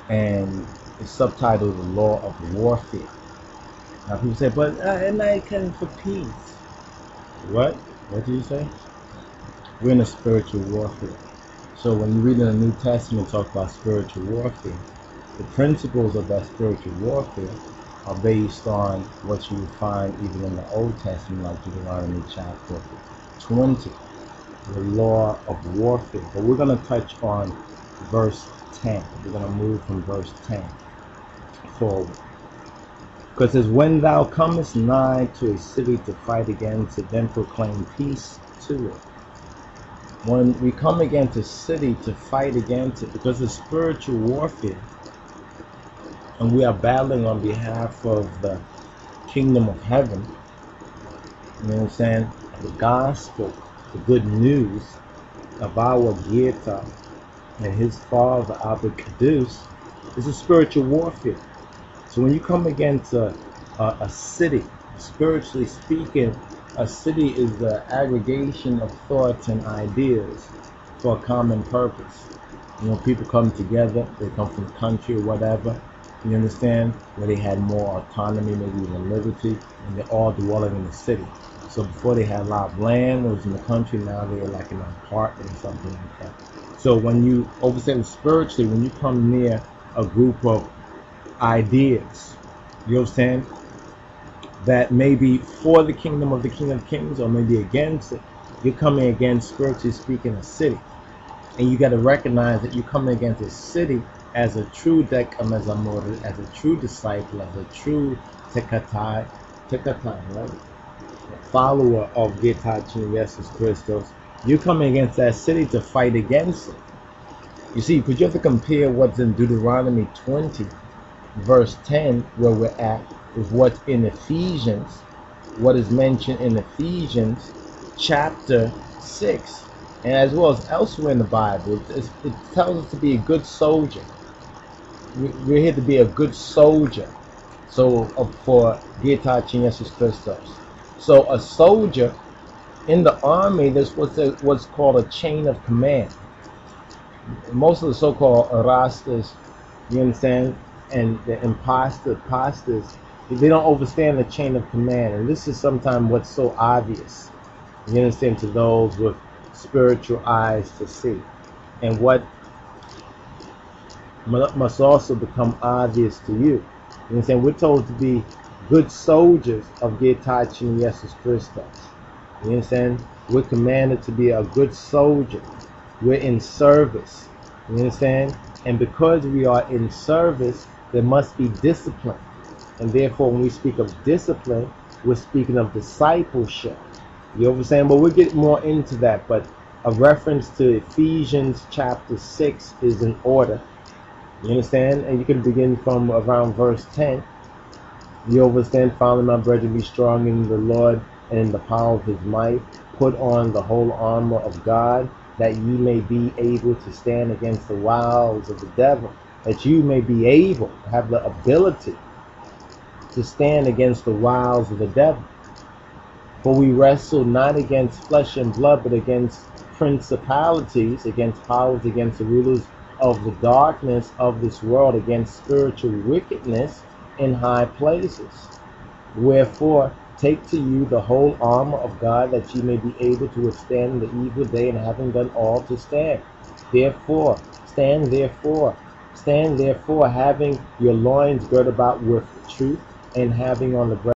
and it's subtitled The Law of Warfare. Now people say, but at night can for peace. What? What do you say? We're in a spiritual warfare. So when you read in the New Testament talk about spiritual warfare, the principles of that spiritual warfare are based on what you would find even in the Old Testament, like Deuteronomy chapter 20, the law of warfare. But we're going to touch on verse 10. We're going to move from verse 10 forward. Because it says, when thou comest nigh to a city to fight against it, then proclaim peace to it. When we come against a city to fight against it, because it's spiritual warfare, and we are battling on behalf of the kingdom of heaven, you know what I'm saying? The gospel, the good news of our Deqe and his father, Abba Kadus, is a spiritual warfare. So when you come against a city, spiritually speaking, a city is the aggregation of thoughts and ideas for a common purpose. You know, people come together, they come from the country or whatever, you understand, where they had more autonomy, maybe even liberty, and they're all dwelling in the city. So before they had a lot of land, it was in the country, now they're like in an apartment or something like that. So when you overstand spiritually, when you come near a group of ideas, you understand, that may be for the kingdom of the King of Kings or maybe against it, you're coming against, spiritually speaking, a city. And you got to recognize that you're coming against a city as a true Deqe Mezamurit, as a true disciple, as a true Teqe, right? Follower of Deqe Jesus Christos. You're coming against that city to fight against it. You see, because you have to compare what's in Deuteronomy 20, verse 10, where we're at, with what's in Ephesians, what is mentioned in Ephesians chapter 6, and as well as elsewhere in the Bible. It tells us to be a good soldier. We're here to be a good soldier. So for Deqe Jesus Christos. So a soldier in the army, there's what's called a chain of command. Most of the so-called Rastas, you understand, and the imposters, they don't understand the chain of command. And this is sometimes what's so obvious, you understand, to those with spiritual eyes to see. And what must also become obvious to you. You understand? We're told to be good soldiers of Deqe Jesus Christos. You understand? We're commanded to be a good soldier. We're in service. You understand? And because we are in service, there must be discipline. And therefore, when we speak of discipline, we're speaking of discipleship. You understand? But we'll get more into that. But a reference to Ephesians chapter 6 is in order. You understand? And you can begin from around verse 10. You understand? Finally, my brethren, be strong in the Lord and in the power of his might. Put on the whole armor of God, that ye may be able to stand against the wiles of the devil. That you may be able to have the ability to stand against the wiles of the devil. For we wrestle not against flesh and blood, but against principalities, against powers, against the rulers of the darkness of this world, against spiritual wickedness in high places. Wherefore, take to you the whole armor of God, that ye may be able to withstand the evil day, and having done all, to stand. Stand therefore, having your loins girt about with truth, and having on the breastplate